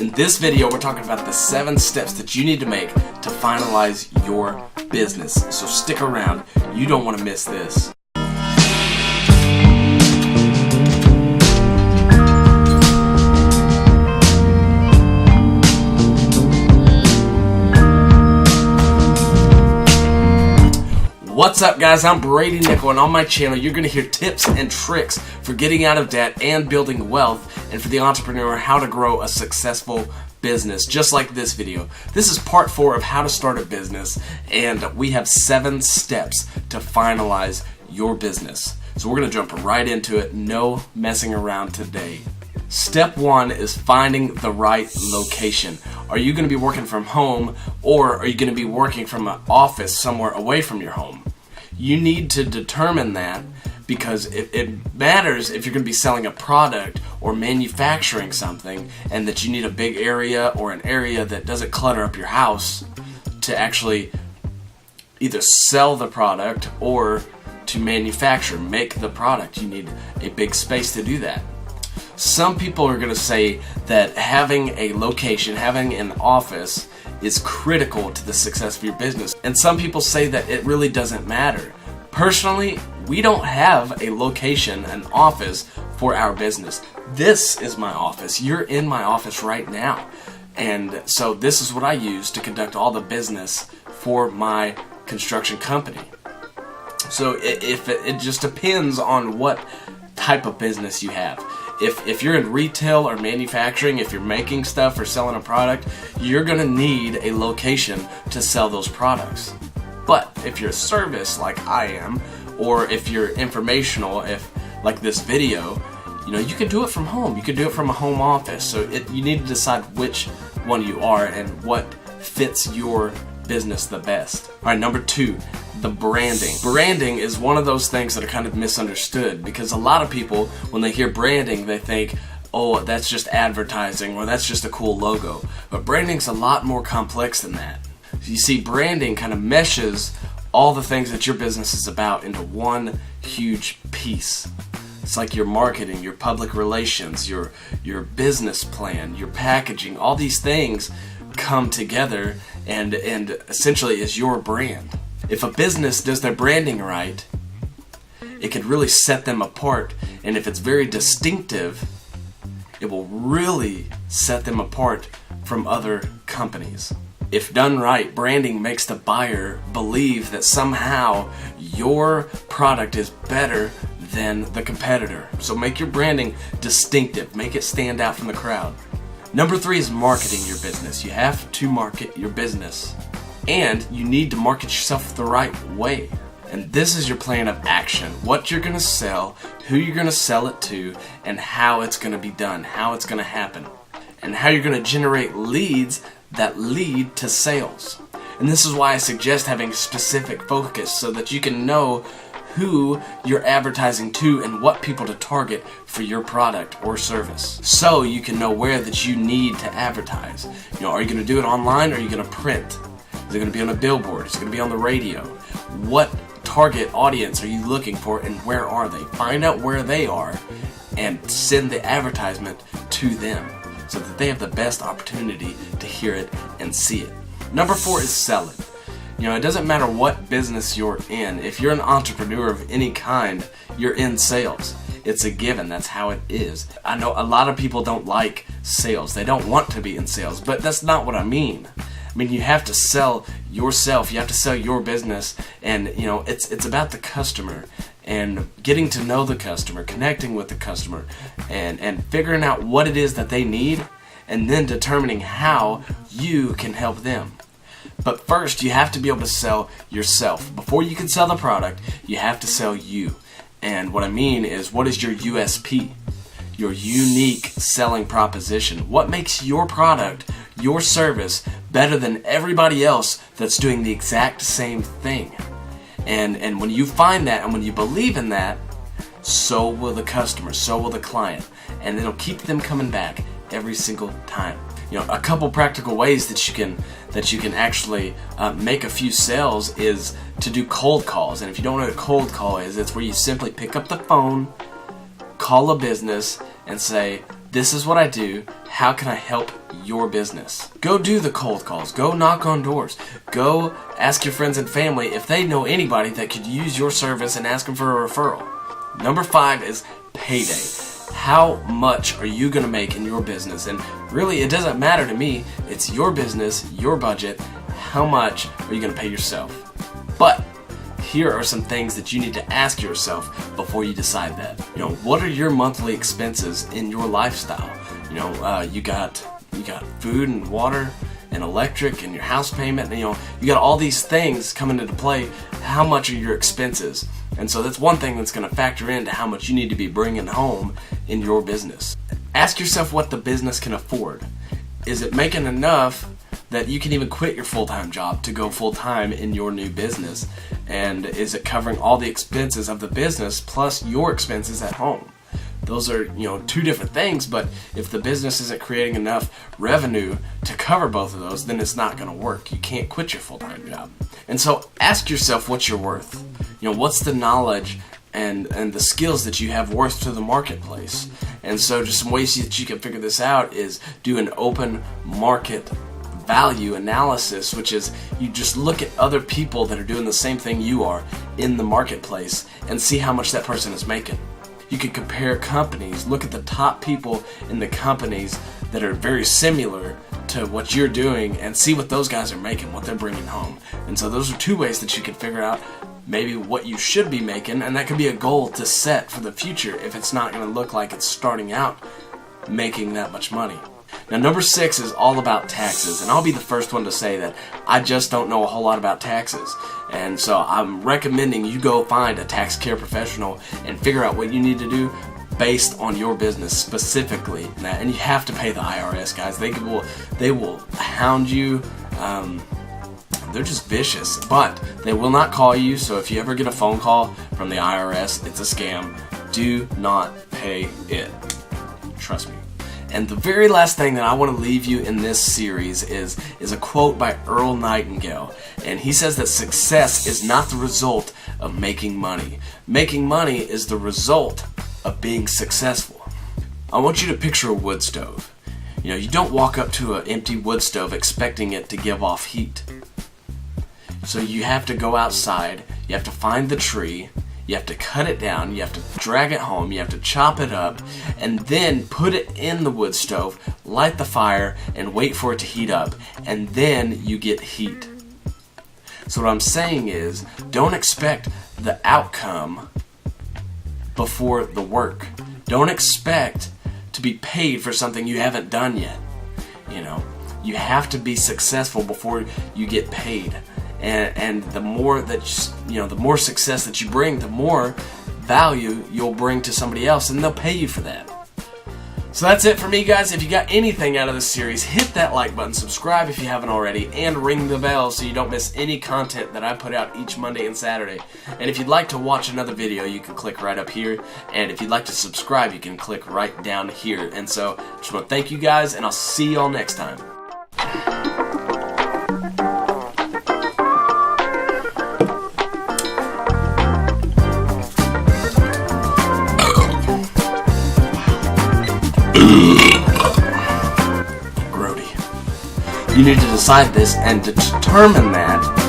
In this video, we're talking about the 7 steps that you need to make to finalize your business. So stick around, you don't want to miss this. What's up, guys? I'm Brady Nichol, and on my channel you're going to hear tips and tricks for getting out of debt and building wealth, and for the entrepreneur how to grow a successful business, just like this video. This is part 4 of how to start a business, and we have 7 steps to finalize your business. So we're going to jump right into it, no messing around today. Step 1 is finding the right location. Are you going to be working from home, or are you going to be working from an office somewhere away from your home? You need to determine that, because it matters if you're going to be selling a product or manufacturing something, and that you need a big area or an area that doesn't clutter up your house to actually either sell the product or to make the product. You need a big space to do that. Some people are going to say that having a location, having an office, is critical to the success of your business. And some people say that it really doesn't matter. Personally, we don't have a location, an office for our business. This is my office. You're in my office right now. And so this is what I use to conduct all the business for my construction company. So it just depends on what type of business you have. If you're in retail or manufacturing, if you're making stuff or selling a product, you're going to need a location to sell those products. But if you're a service like I am, or if you're informational, if like this video, you can do it from home. You can do it from a home office. So you need to decide which one you are and what fits your business the best. All right, number 2. The branding. Branding is one of those things that are kind of misunderstood, because a lot of people, when they hear branding, they think, oh, that's just advertising, or that's just a cool logo. But branding's a lot more complex than that. You see, branding kind of meshes all the things that your business is about into one huge piece. It's like your marketing, your public relations, your business plan, your packaging, all these things come together and essentially is your brand. If a business does their branding right, it could really set them apart, and if it's very distinctive, it will really set them apart from other companies. If done right, branding makes the buyer believe that somehow your product is better than the competitor. So make your branding distinctive, make it stand out from the crowd. Number 3 is marketing your business. You have to market your business. And you need to market yourself the right way. And this is your plan of action. What you're going to sell, who you're going to sell it to, and how it's going to be done, how it's going to happen. And how you're going to generate leads that lead to sales. And this is why I suggest having specific focus, so that you can know who you're advertising to and what people to target for your product or service. So you can know where that you need to advertise. Are you going to do it online, or are you going to print? Is it going to be on a billboard? Is it going to be on the radio? What target audience are you looking for, and where are they? Find out where they are and send the advertisement to them so that they have the best opportunity to hear it and see it. Number 4 is selling. It doesn't matter what business you're in. If you're an entrepreneur of any kind, you're in sales. It's a given. That's how it is. I know a lot of people don't like sales. They don't want to be in sales, but that's not what I mean. You have to sell yourself. You have to sell your business, and it's about the customer and getting to know the customer, connecting with the customer, and figuring out what it is that they need, and then determining how you can help them. But first, you have to be able to sell yourself. Before you can sell the product, you have to sell you. And what I mean is, what is your USP? Your unique selling proposition. What makes your product, your service, better than everybody else that's doing the exact same thing? And when you find that, and when you believe in that, so will the customer, so will the client. And it'll keep them coming back every single time. A couple practical ways that you can actually make a few sales is to do cold calls. And if you don't know what a cold call is, it's where you simply pick up the phone, call a business, and say, This is what I do. How can I help your business? Go do the cold calls. Go knock on doors. Go ask your friends and family if they know anybody that could use your service and ask them for a referral. Number 5 is payday. How much are you going to make in your business? And really, it doesn't matter to me. It's your business, your budget. How much are you going to pay yourself? But here are some things that you need to ask yourself before you decide that. What are your monthly expenses in your lifestyle? You got food and water and electric and your house payment. And, you got all these things coming into play. How much are your expenses? And so that's one thing that's going to factor into how much you need to be bringing home in your business. Ask yourself what the business can afford. Is it making enough that you can even quit your full-time job to go full-time in your new business? And is it covering all the expenses of the business plus your expenses at home? Those are, two different things, but if the business isn't creating enough revenue to cover both of those, then it's not going to work. You can't quit your full-time job. And so ask yourself what you're worth. What's the knowledge and the skills that you have worth to the marketplace? And so just some ways that you can figure this out is do an open market value analysis, which is you just look at other people that are doing the same thing you are in the marketplace and see how much that person is making. You can compare companies, look at the top people in the companies that are very similar to what you're doing and see what those guys are making, what they're bringing home. And so those are 2 ways that you can figure out maybe what you should be making, and that could be a goal to set for the future if it's not going to look like it's starting out making that much money. Now, number 6 is all about taxes, and I'll be the first one to say that I just don't know a whole lot about taxes. And so I'm recommending you go find a tax care professional and figure out what you need to do based on your business specifically. And you have to pay the IRS, guys. They will hound you. They're just vicious, but they will not call you. So if you ever get a phone call from the IRS, it's a scam. Do not pay it. Trust me. And the very last thing that I want to leave you in this series is a quote by Earl Nightingale. And he says that success is not the result of making money. Making money is the result of being successful. I want you to picture a wood stove. You don't walk up to an empty wood stove expecting it to give off heat. So you have to go outside, you have to find the tree, you have to cut it down, you have to drag it home, you have to chop it up, and then put it in the wood stove, light the fire, and wait for it to heat up, and then you get heat. So what I'm saying is, don't expect the outcome before the work. Don't expect to be paid for something you haven't done yet. You have to be successful before you get paid. And the more that the more success that you bring, the more value you'll bring to somebody else, and they'll pay you for that. So that's it for me, guys. If you got anything out of this series, hit that like button, subscribe if you haven't already, and ring the bell so you don't miss any content that I put out each Monday and Saturday. And if you'd like to watch another video, you can click right up here. And if you'd like to subscribe, you can click right down here. And so I just want to thank you guys, and I'll see y'all next time. Brody. You need to decide this and determine that